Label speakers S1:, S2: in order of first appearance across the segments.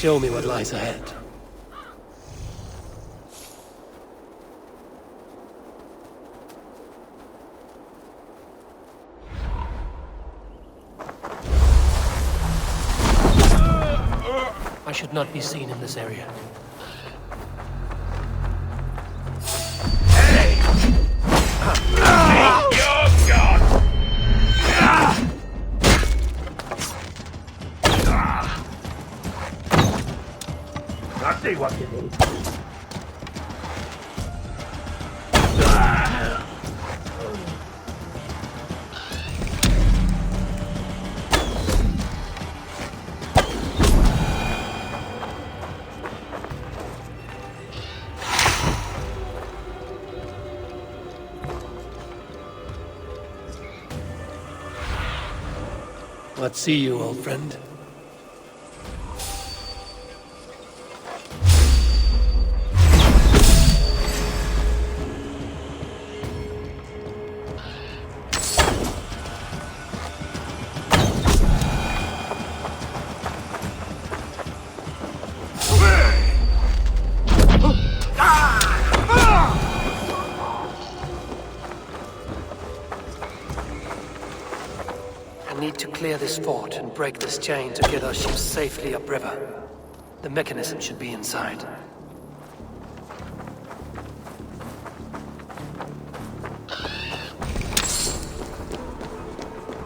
S1: Show me what lies ahead. I should not be seen in this area.
S2: What you need.
S1: What see you, old friend? Clear this fort and break this chain to get our ships safely upriver. The mechanism should be inside.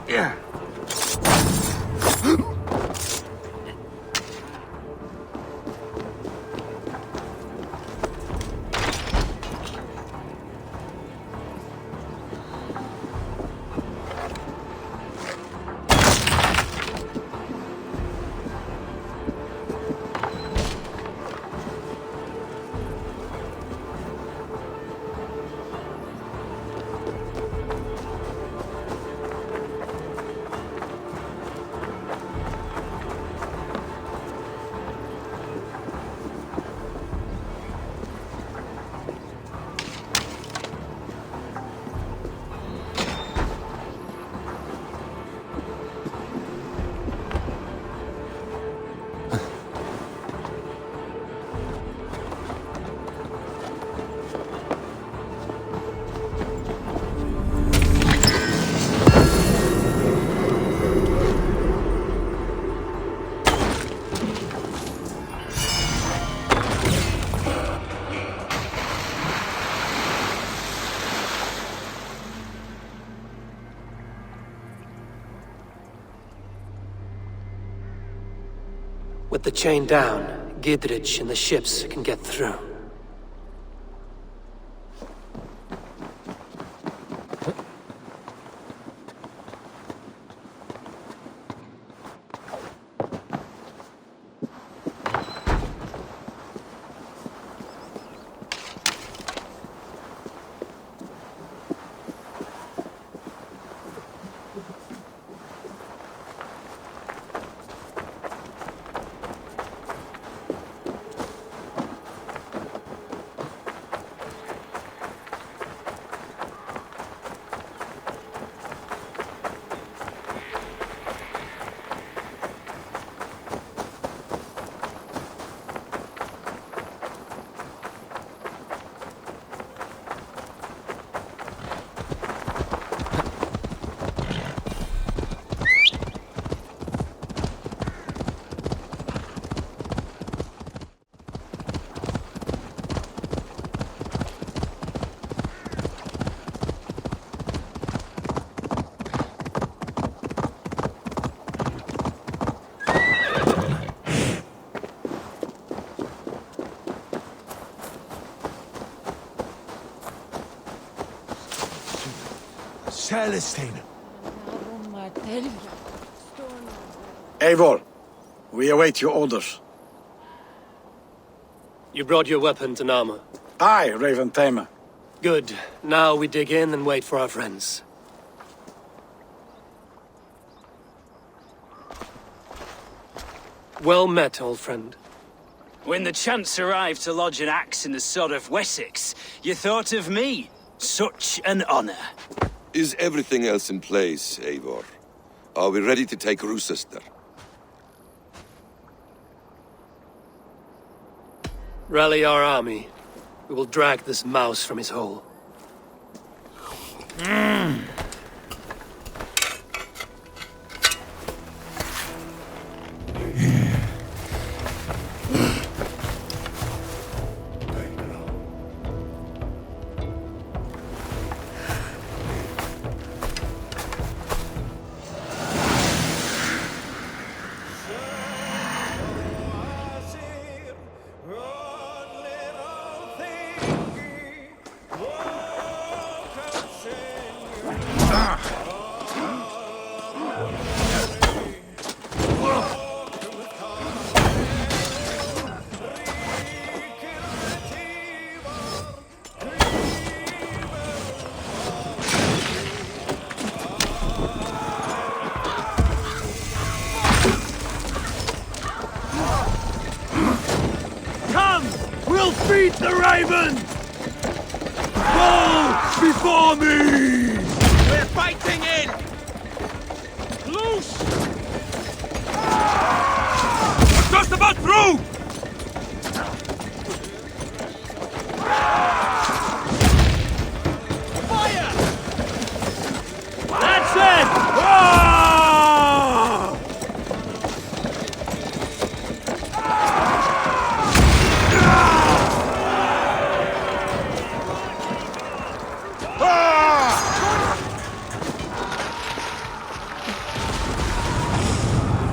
S2: Yeah.
S1: With the chain down, Geadric and the ships can get through.
S2: Celestine.
S3: Eivor, we await your orders.
S1: You brought your weapons and armor.
S3: Aye, Raven Tamer.
S1: Good. Now we dig in and wait for our friends. Well met, old friend.
S4: When the chance arrived to lodge an axe in the sod of Wessex, you thought of me. Such an honor.
S5: Is everything else in place, Eivor? Are we ready to take Rochester?
S1: Rally our army. We will drag this mouse from his hole.
S2: Beat the raven! Go before me!
S6: We're fighting in! Loose!
S2: Just about through!
S6: Fire!
S2: That's it! Ah!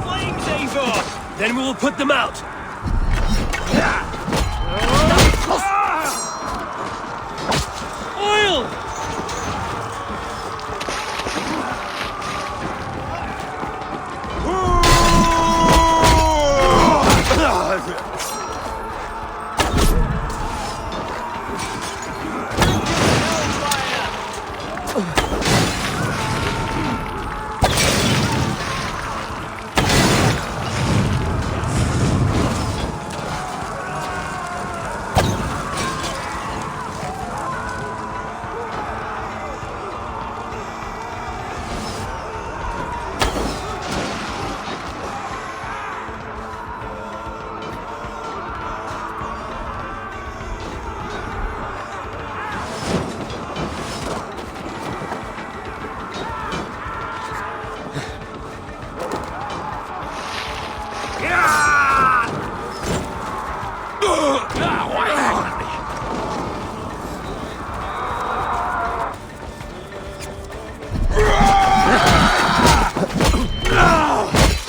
S6: Flames, Eivor!
S1: Then we will put them out.
S2: Oil!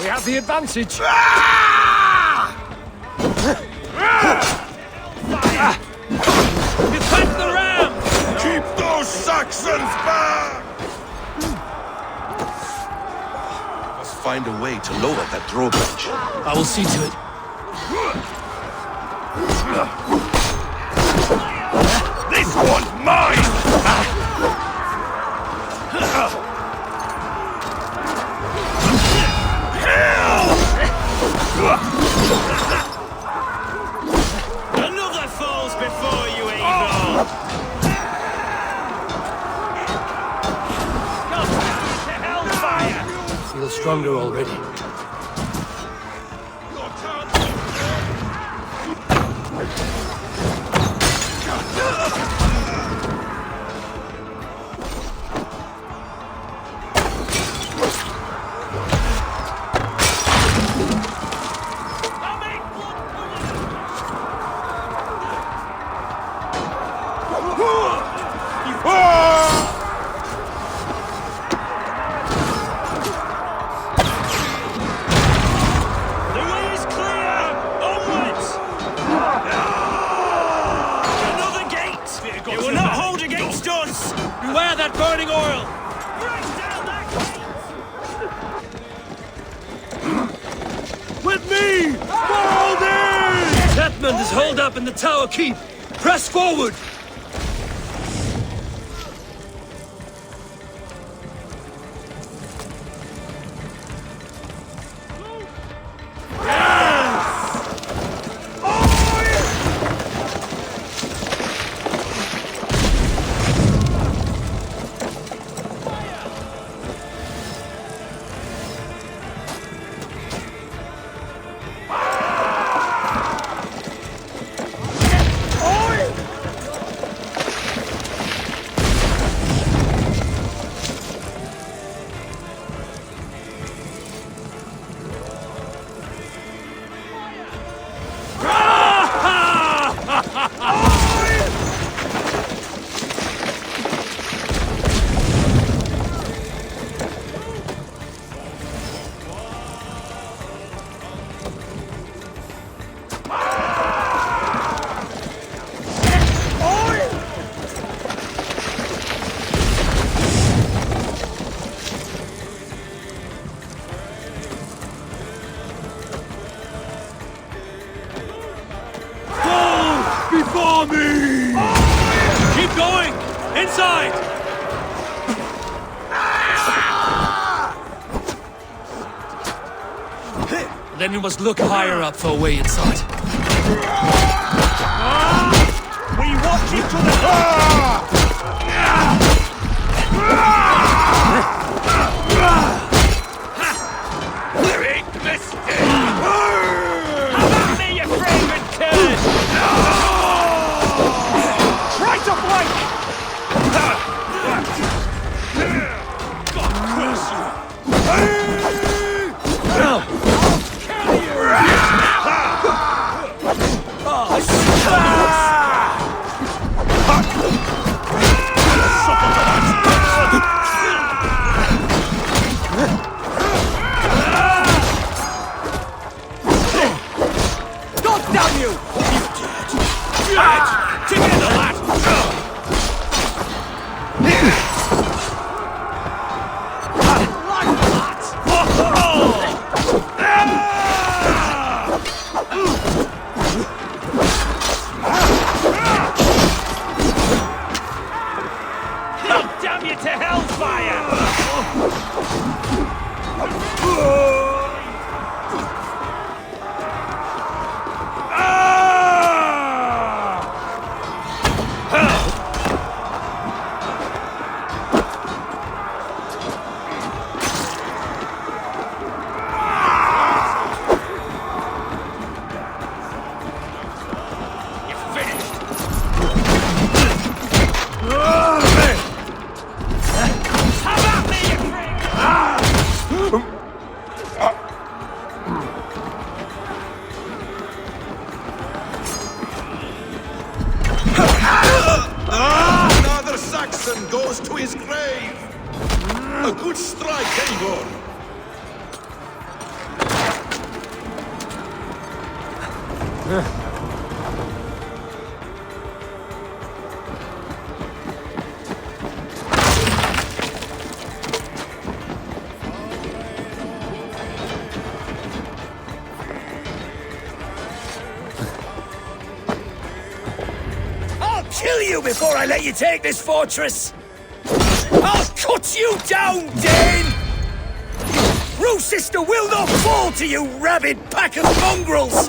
S1: We have the advantage.
S2: Defend the ram! Keep those Saxons back!
S7: Must find a way to lower that drawbridge.
S1: I will see to it.
S2: This one's mine!
S6: Another falls before you, Eivor! Go to hellfire!
S1: Feel stronger already.
S2: Beware that burning oil! With me! Follow this!
S1: Tedmund is holed up in the tower keep. Press forward!
S6: Inside!
S1: Then we must look higher up for a way inside.
S6: We watch each other!
S2: There ain't mistake!
S6: Have at me, you craven turd! Try to flank! God curse you! Together, lad!
S4: Damn you to hellfire!
S2: Another Saxon goes to his grave! A good strike, Eivor!
S4: I'll kill you before I let you take this fortress! I'll cut you down, Dane! Rue sister will not fall to you, rabid pack of mongrels!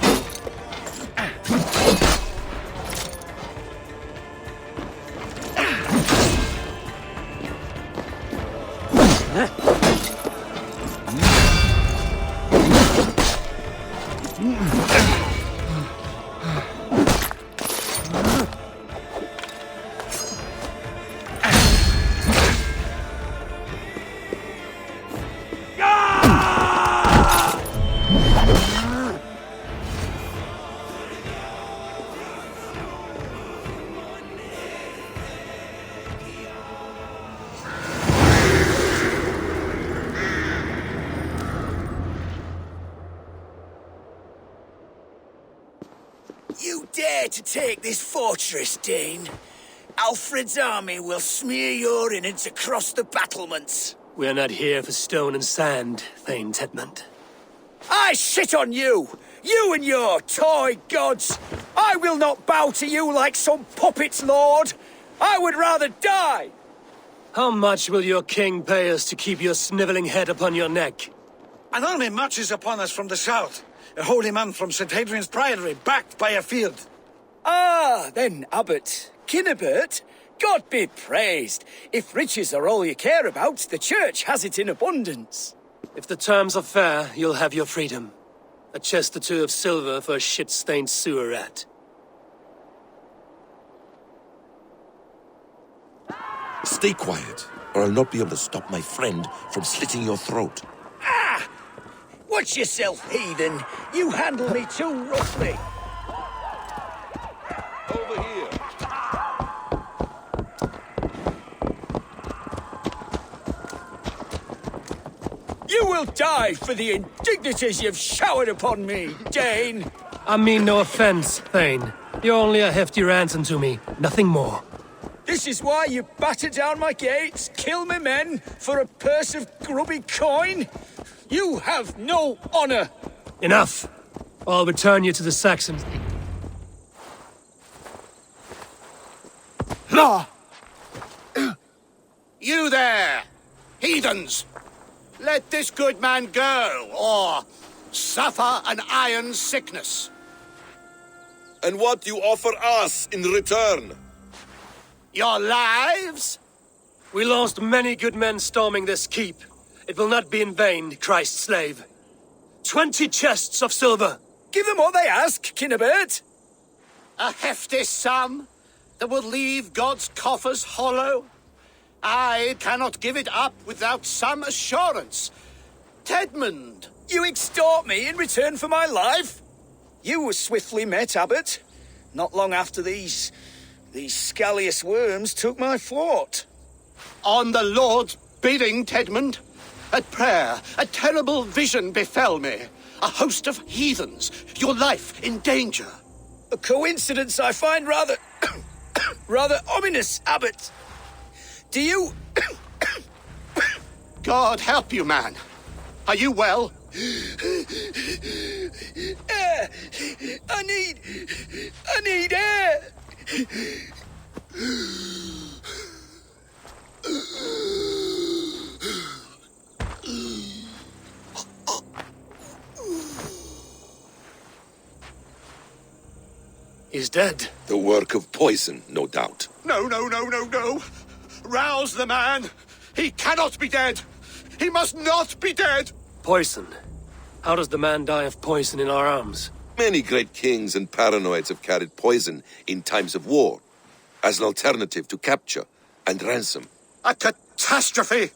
S4: You dare to take this fortress, Dane? Alfred's army will smear your innards across the battlements.
S1: We are not here for stone and sand, Thane Tedmund.
S4: I shit on you! You and your toy gods! I will not bow to you like some puppet's lord! I would rather die!
S1: How much will your king pay us to keep your snivelling head upon your neck?
S3: An army marches upon us from the south. A holy man from St. Hadrian's Priory, backed by a field.
S4: Ah, then, Abbot. Kinnebert, God be praised. If riches are all you care about, the church has it in abundance.
S1: If the terms are fair, you'll have your freedom. A chest or two of silver for a shit-stained sewer rat.
S7: Stay quiet, or I'll not be able to stop my friend from slitting your throat.
S4: Ah! Watch yourself, heathen. You handle me too roughly.
S5: Over here.
S4: You will die for the indignities you've showered upon me, Dane.
S1: I mean no offense, Thane. You're only a hefty ransom to me, nothing more.
S4: This is why you batter down my gates, kill my men, for a purse of grubby coin? You have no honor!
S1: Enough! I'll return you to the Saxons.
S4: You there, heathens! Let this good man go, or suffer an iron sickness.
S5: And what do you offer us in return?
S4: Your lives?
S1: We lost many good men storming this keep. It will not be in vain, Christ's slave. 20 chests of silver.
S4: Give them what they ask, Kinnebert. A hefty sum that will leave God's coffers hollow. I cannot give it up without some assurance. Tedmund! You extort me in return for my life? You were swiftly met, Abbot. Not long after these scallious worms took my fort. On the Lord's bidding, Tedmund. At prayer, a terrible vision befell me. A host of heathens, your life in danger. A coincidence I find rather... rather ominous, Abbot. Do you... God help you, man. Are you well? Air! I need air!
S1: He's dead.
S5: The work of poison, no doubt.
S4: No. Rouse the man. He cannot be dead. He must not be dead.
S1: Poison. How does the man die of poison in our arms?
S5: Many great kings and paranoids have carried poison in times of war, as an alternative to capture and ransom.
S4: A catastrophe.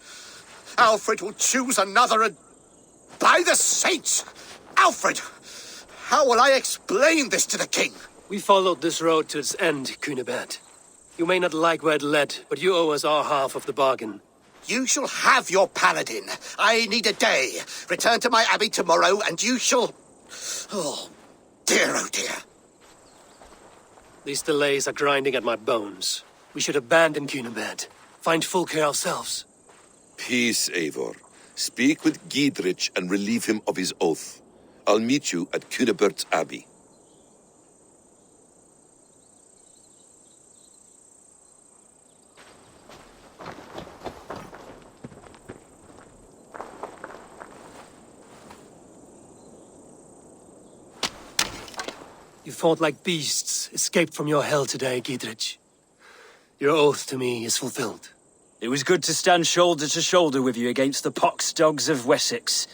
S4: Alfred will choose another and... By the saints! Alfred! How will I explain this to the king?
S1: We followed this road to its end, Cunibert. You may not like where it led, but you owe us our half of the bargain.
S4: You shall have your paladin. I need a day. Return to my abbey tomorrow, and you shall... Oh dear.
S1: These delays are grinding at my bones. We should abandon Cunibert. Find Fulke ourselves.
S5: Peace, Eivor. Speak with Geadric and relieve him of his oath. I'll meet you at Cunibert's Abbey.
S1: You fought like beasts, escaped from your hell today, Geadric. Your oath to me is fulfilled.
S6: It was good to stand shoulder to shoulder with you against the pox dogs of Wessex.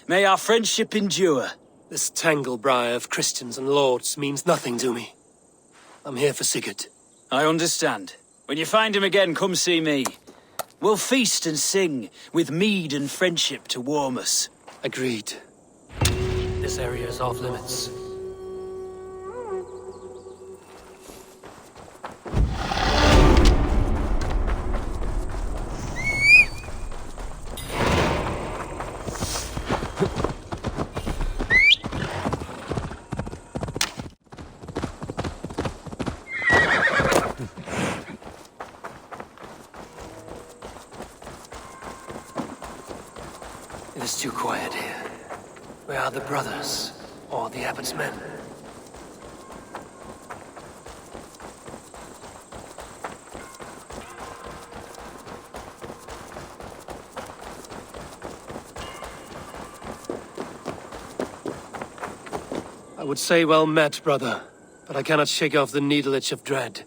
S6: May our friendship endure.
S1: This tanglebriar of Christians and lords means nothing to me. I'm here for Sigurd.
S6: I understand. When you find him again, come see me. We'll feast and sing, with mead and friendship to warm us.
S1: Agreed. This area is off limits. It is too quiet here. Where are the brothers? Or the Abbot's men? I would say well met, brother, but I cannot shake off the needle itch of dread.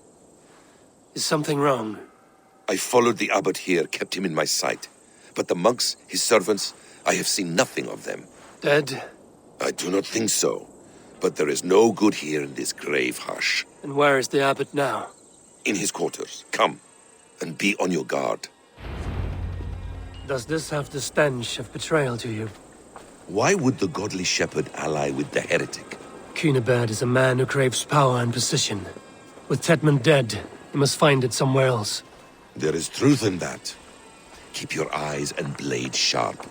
S1: Is something wrong?
S5: I followed the abbot here, kept him in my sight. But the monks, his servants, I have seen nothing of them.
S1: Dead?
S5: I do not think so. But there is no good here in this grave hush.
S1: And where is the Abbot now?
S5: In his quarters. Come, and be on your guard.
S1: Does this have the stench of betrayal to you?
S5: Why would the godly shepherd ally with the heretic?
S1: Cunibert is a man who craves power and position. With Tedmund dead, he must find it somewhere else.
S5: There is truth in that. Keep your eyes and blade sharp.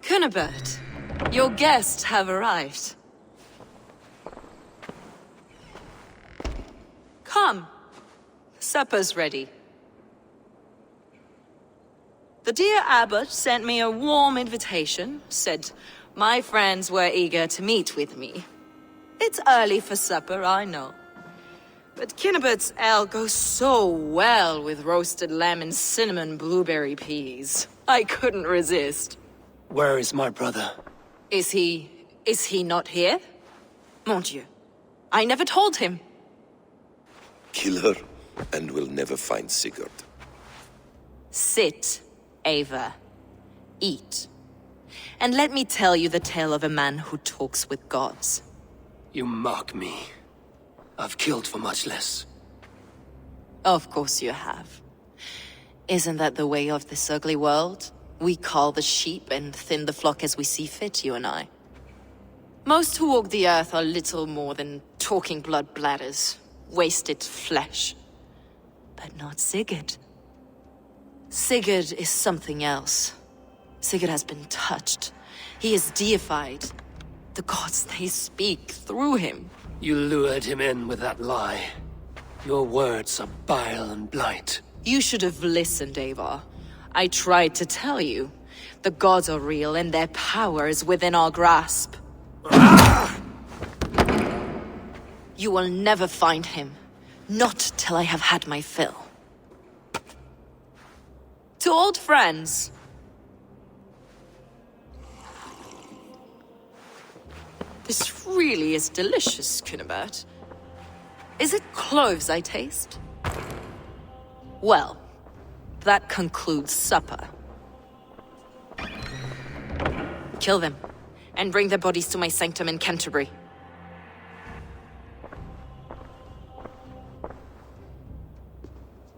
S8: Cunibert, your guests have arrived. Come. Supper's ready. The dear Abbot sent me a warm invitation, said my friends were eager to meet with me. It's early for supper, I know. But Kinnabert's ale goes so well with roasted lamb and cinnamon blueberry peas. I couldn't resist.
S1: Where is my brother?
S8: Is he not here? Mon Dieu, I never told him.
S5: Kill her, and we'll never find Sigurd.
S8: Sit, Eivor. Eat. And let me tell you the tale of a man who talks with gods.
S1: You mock me. I've killed for much less.
S8: Of course you have. Isn't that the way of this ugly world? We cull the sheep and thin the flock as we see fit, you and I. Most who walk the earth are little more than talking blood bladders, wasted flesh. But not Sigurd. Sigurd is something else. Sigurd has been touched. He is deified. The gods, they speak through him.
S1: You lured him in with that lie. Your words are bile and blight.
S8: You should have listened, Eivor. I tried to tell you. The gods are real and their power is within our grasp. You will never find him. Not till I have had my fill. To old friends. This really is delicious, Cunibert. Is it cloves I taste? Well, that concludes supper. Kill them, and bring their bodies to my sanctum in Canterbury.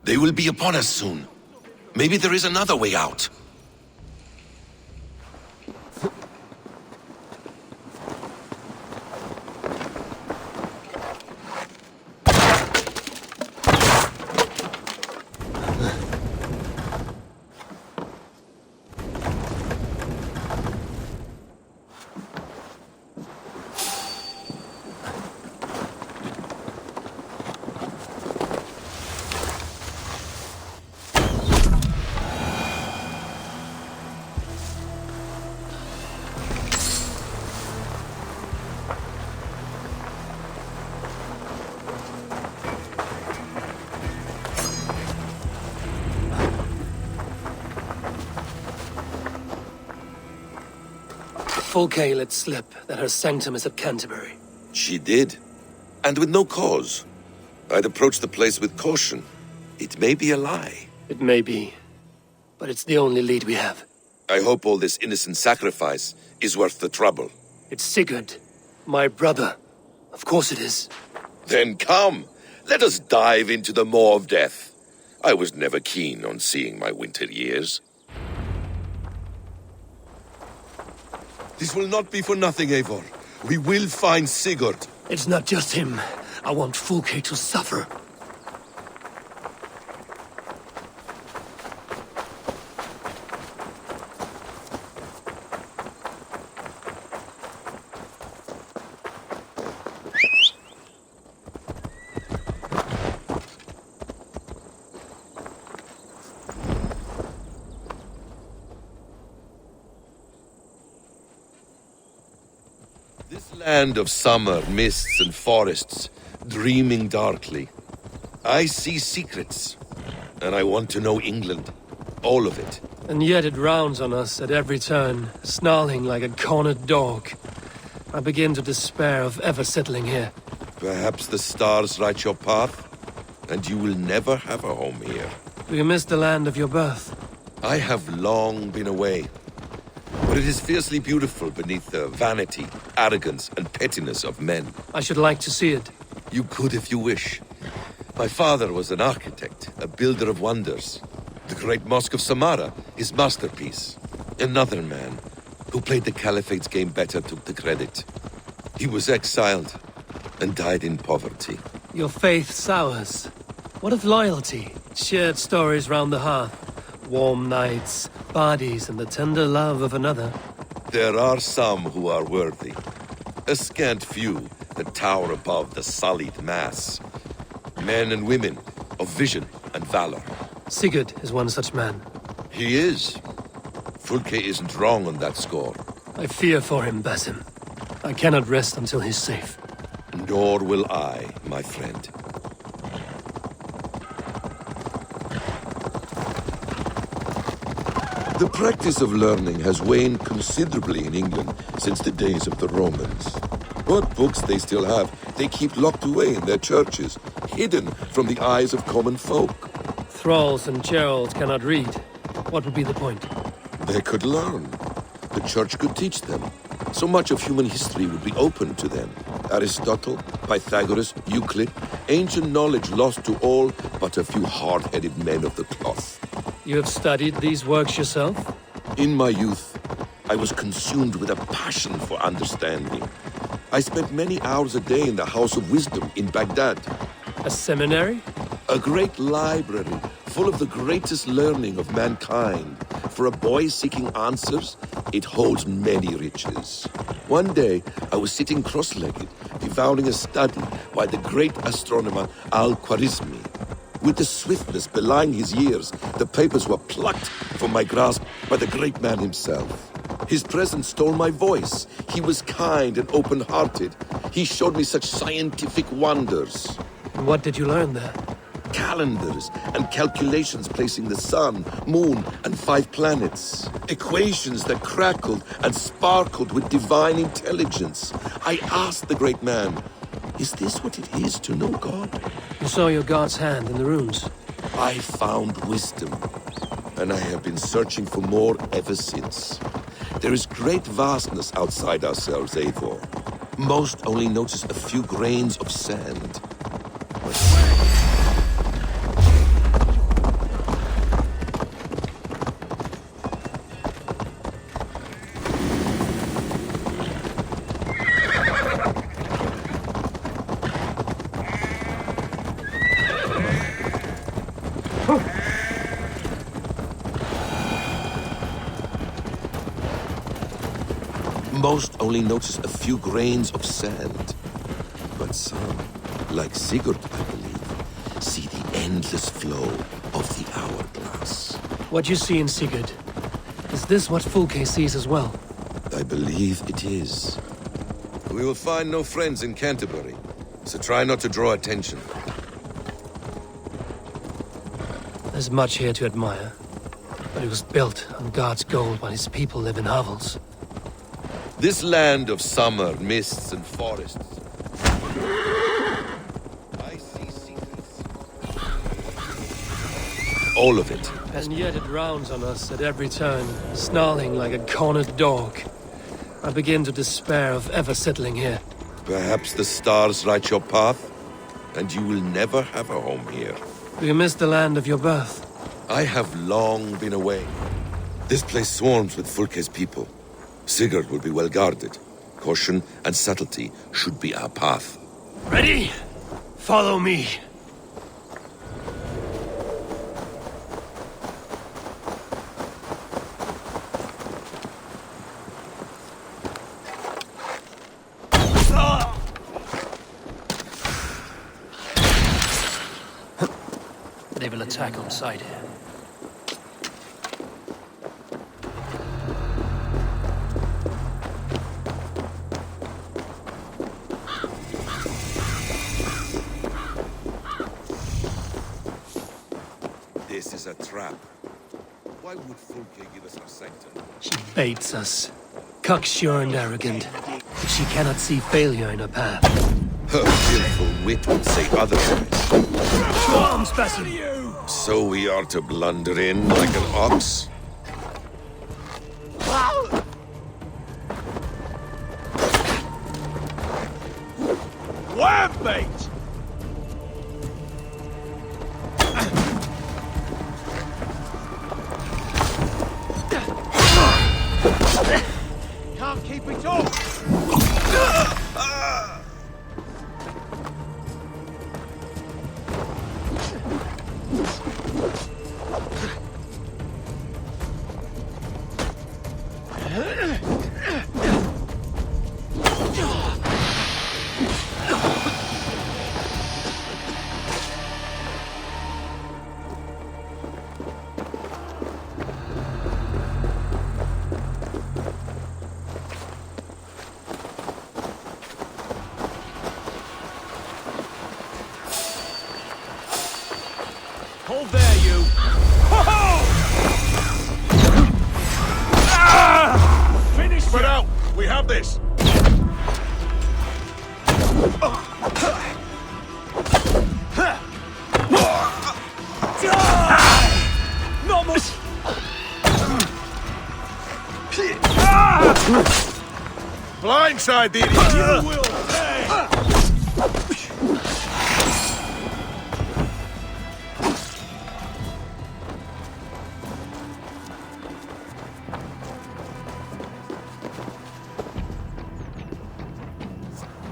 S7: They will be upon us soon. Maybe there is another way out.
S1: Fulke let slip that her sanctum is at Canterbury.
S5: She did, and with no cause. I'd approach the place with caution. It may be a lie.
S1: It may be, but it's the only lead we have.
S5: I hope all this innocent sacrifice is worth the trouble.
S1: It's Sigurd, my brother. Of course it is.
S5: Then come, let us dive into the maw of death. I was never keen on seeing my winter years. This will not be for nothing, Eivor. We will find Sigurd.
S1: It's not just him. I want Fulke to suffer.
S5: Land of summer, mists and forests, dreaming darkly. I see secrets, and I want to know England. All of it.
S1: And yet it rounds on us at every turn, snarling like a cornered dog. I begin to despair of ever settling here.
S5: Perhaps the stars write your path, and you will never have a home here.
S1: Do you miss the land of your birth?
S5: I have long been away. But it is fiercely beautiful beneath the vanity, arrogance, and pettiness of men.
S1: I should like to see it.
S5: You could if you wish. My father was an architect, a builder of wonders. The great Mosque of Samarra, his masterpiece. Another man, who played the Caliphate's game better, took the credit. He was exiled, and died in poverty.
S1: Your faith sours. What of loyalty? Shared stories round the hearth. Warm nights, bodies, and the tender love of another.
S5: There are some who are worthy. A scant few that tower above the sullied mass. Men and women of vision and valor.
S1: Sigurd is one such man.
S5: He is. Fulke isn't wrong on that score.
S1: I fear for him, Basim. I cannot rest until he's safe.
S5: Nor will I, my friend. The practice of learning has waned considerably in England since the days of the Romans. What books they still have, they keep locked away in their churches, hidden from the eyes of common folk.
S1: Thralls and Geralds cannot read. What would be the point?
S5: They could learn. The church could teach them. So much of human history would be open to them. Aristotle, Pythagoras, Euclid, ancient knowledge lost to all but a few hard-headed men of the cloth.
S1: You have studied these works yourself?
S5: In my youth, I was consumed with a passion for understanding. I spent many hours a day in the House of Wisdom in Baghdad.
S1: A seminary?
S5: A great library full of the greatest learning of mankind. For a boy seeking answers, it holds many riches. One day, I was sitting cross-legged, devouring a study by the great astronomer Al-Khwarizmi. With the swiftness belying his years, the papers were plucked from my grasp by the great man himself. His presence stole my voice. He was kind and open-hearted. He showed me such scientific wonders.
S1: What did you learn there?
S5: Calendars and calculations placing the sun, moon, and 5 planets. Equations that crackled and sparkled with divine intelligence. I asked the great man, is this what it is to know God?
S1: You saw your God's hand in the runes.
S5: I found wisdom, and I have been searching for more ever since. There is great vastness outside ourselves, Eivor. Most only notice a few grains of sand. Most only notice a few grains of sand. But some, like Sigurd, I believe, see the endless flow of the hourglass.
S1: What you see in Sigurd, is this what Fulke sees as well?
S5: I believe it is. We will find no friends in Canterbury, so try not to draw attention.
S1: There's much here to admire, but it was built on God's gold while his people live in hovels.
S5: This land of summer, mists, and forests. I see secrets. All of it.
S1: And yet it rounds on us at every turn, snarling like a cornered dog. I begin to despair of ever settling here.
S5: Perhaps the stars write your path, and you will never have a home here.
S1: Do you miss the land of your birth?
S5: I have long been away. This place swarms with Fulke's people. Sigurd will be well guarded. Caution and subtlety should be our path.
S1: Ready? Follow me. They will attack on sight here.
S5: This is a trap. Why would Fulke give us our sanctum?
S1: She baits us. Cocksure and arrogant. But she cannot see failure in her path.
S5: Her willful wit would say otherwise.
S1: Arms, Basim!
S5: So we are to blunder in like an ox?
S2: Wham, mate! Can't keep it off! Blindside the idiot! You will pay!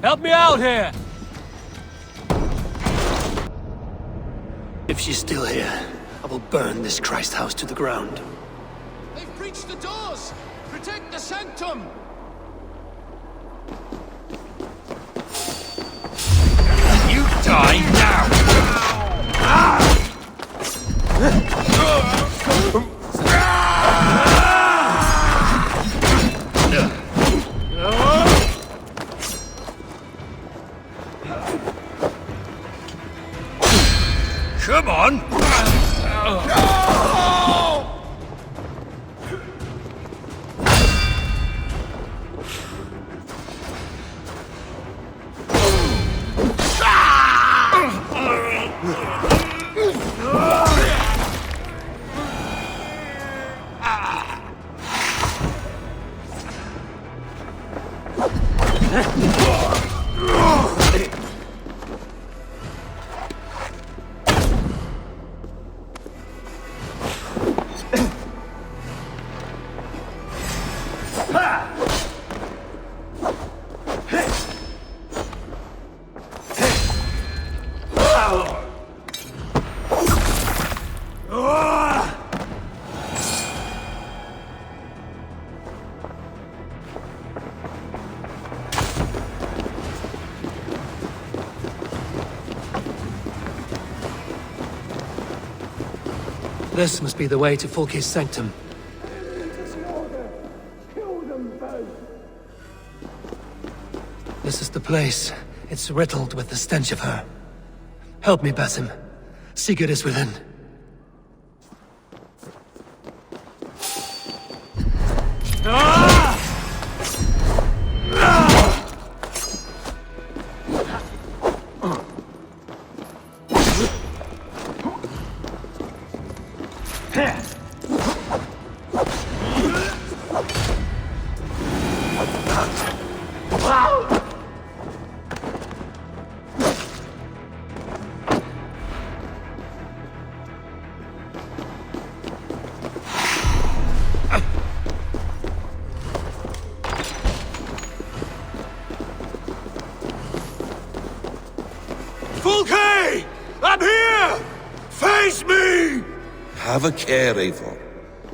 S1: Help me out here! If she's still here, I will burn this Christ house to the ground.
S2: They've breached the doors! Protect the sanctum!
S4: You die now! Come on!
S1: This must be the way to Fulke's sanctum. This is the place. It's riddled with the stench of her. Help me, Basim. Sigurd is within.
S2: Fulke! I'm here! Face me!
S5: Have a care, Eivor.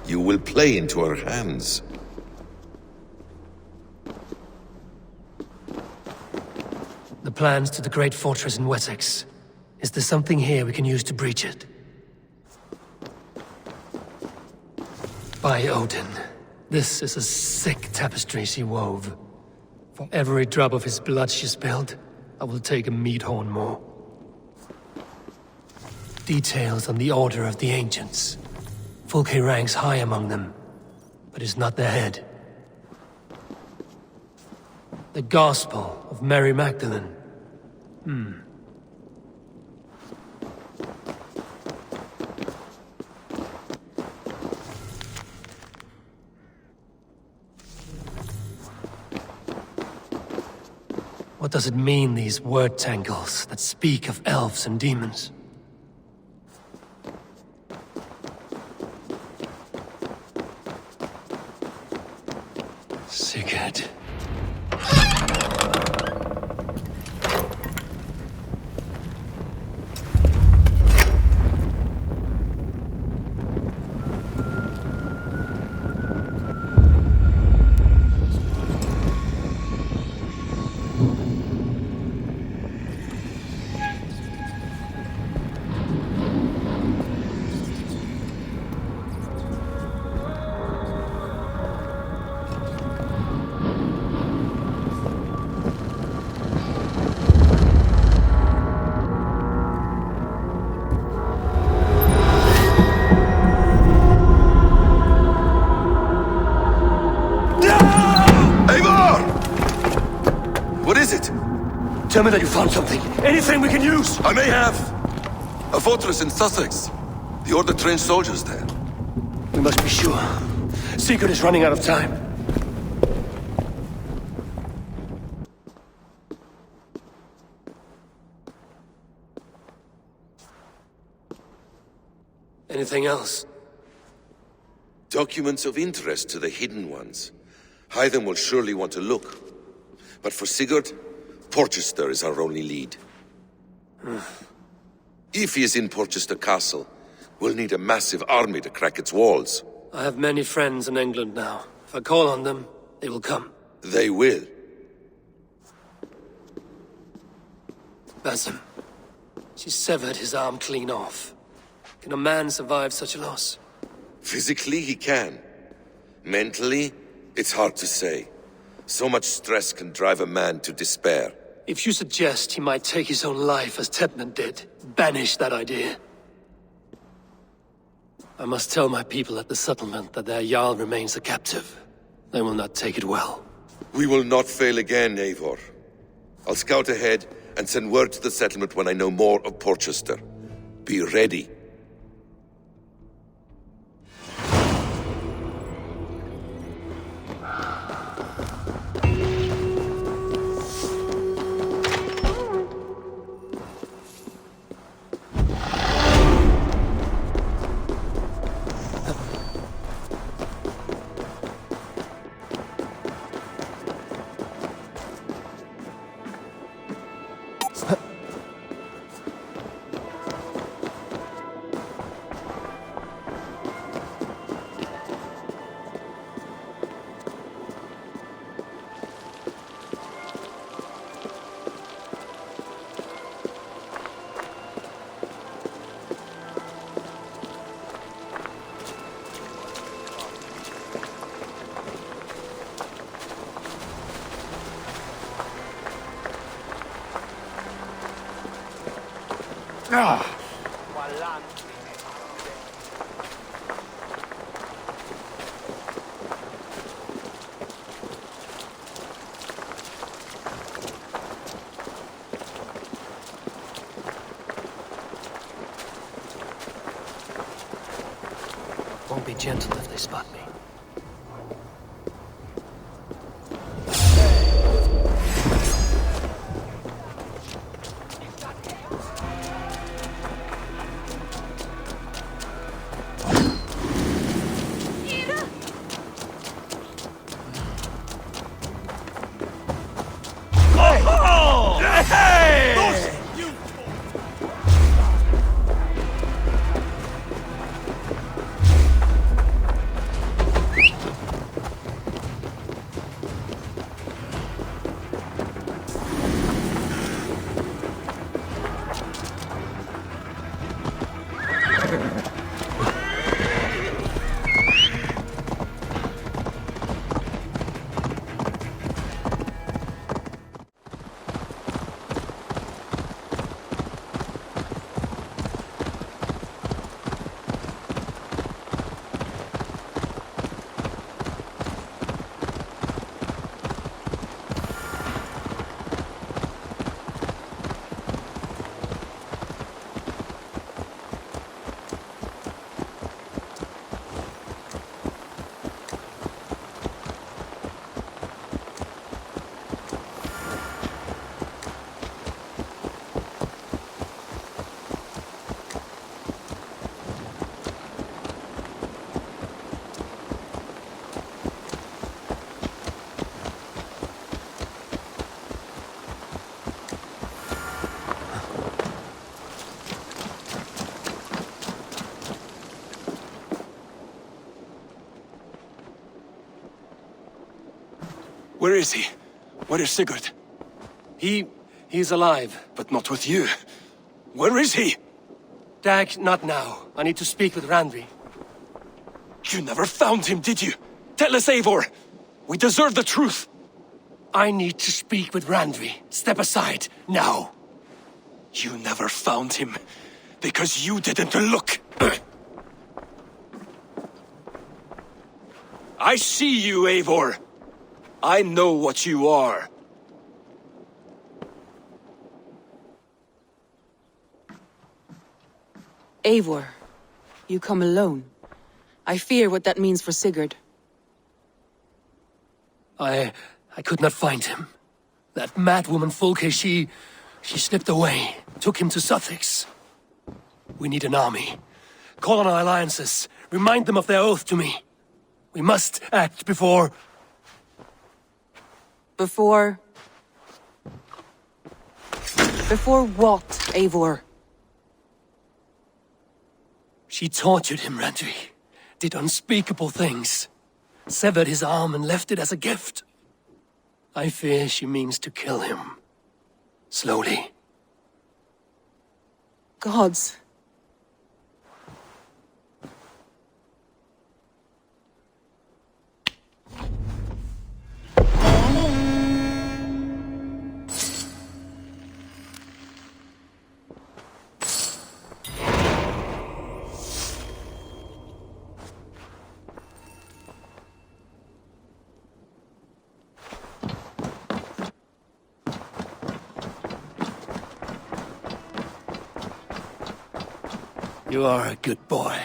S5: You will play into her hands.
S1: The plans to the great fortress in Wessex. Is there something here we can use to breach it? By Odin, this is a sick tapestry she wove. For every drop of his blood she spilled, I will take a meat horn more. Details on the Order of the Ancients. Fulke ranks high among them, but is not their head. The Gospel of Mary Magdalene. What does it mean, these word tangles that speak of elves and demons? Sigurd. Tell me that you found something. Anything we can use!
S5: I may have. A fortress in Sussex. The Order trained soldiers there.
S1: We must be sure. Sigurd is running out of time. anything else?
S5: Documents of interest to the Hidden Ones. Hythen will surely want to look. But for Sigurd, Porchester is our only lead. If he is in Porchester Castle, we'll need a massive army to crack its walls.
S1: I have many friends in England now. If I call on them, they will come.
S5: They will.
S1: Basim. She severed his arm clean off. Can a man survive such a loss?
S5: Physically, he can. Mentally, it's hard to say. So much stress can drive a man to despair.
S1: If you suggest he might take his own life as Tedmund did, banish that idea. I must tell my people at the settlement that their Jarl remains a captive. They will not take it well.
S5: We will not fail again, Eivor. I'll scout ahead and send word to the settlement when I know more of Porchester. Be ready.
S1: Won't be gentle if they spot me.
S4: Where is he? Where is Sigurd?
S1: He's alive.
S4: But not with you. Where is he?
S1: Dag, not now. I need to speak with Randvi.
S4: You never found him, did you? Tell us, Eivor! We deserve the truth!
S1: I need to speak with Randvi. Step aside, now.
S4: You never found him, because you didn't look! I see you, Eivor! I know what you are.
S9: Eivor, you come alone. I fear what that means for Sigurd.
S1: I could not find him. That mad woman Folke, she slipped away, took him to Sussex. We need an army. Call on our alliances. Remind them of their oath to me. We must act before...
S9: Before what, Eivor?
S1: She tortured him, Randvi. Did unspeakable things. Severed his arm and left it as a gift. I fear she means to kill him. Slowly.
S9: Gods.
S1: You are a good boy.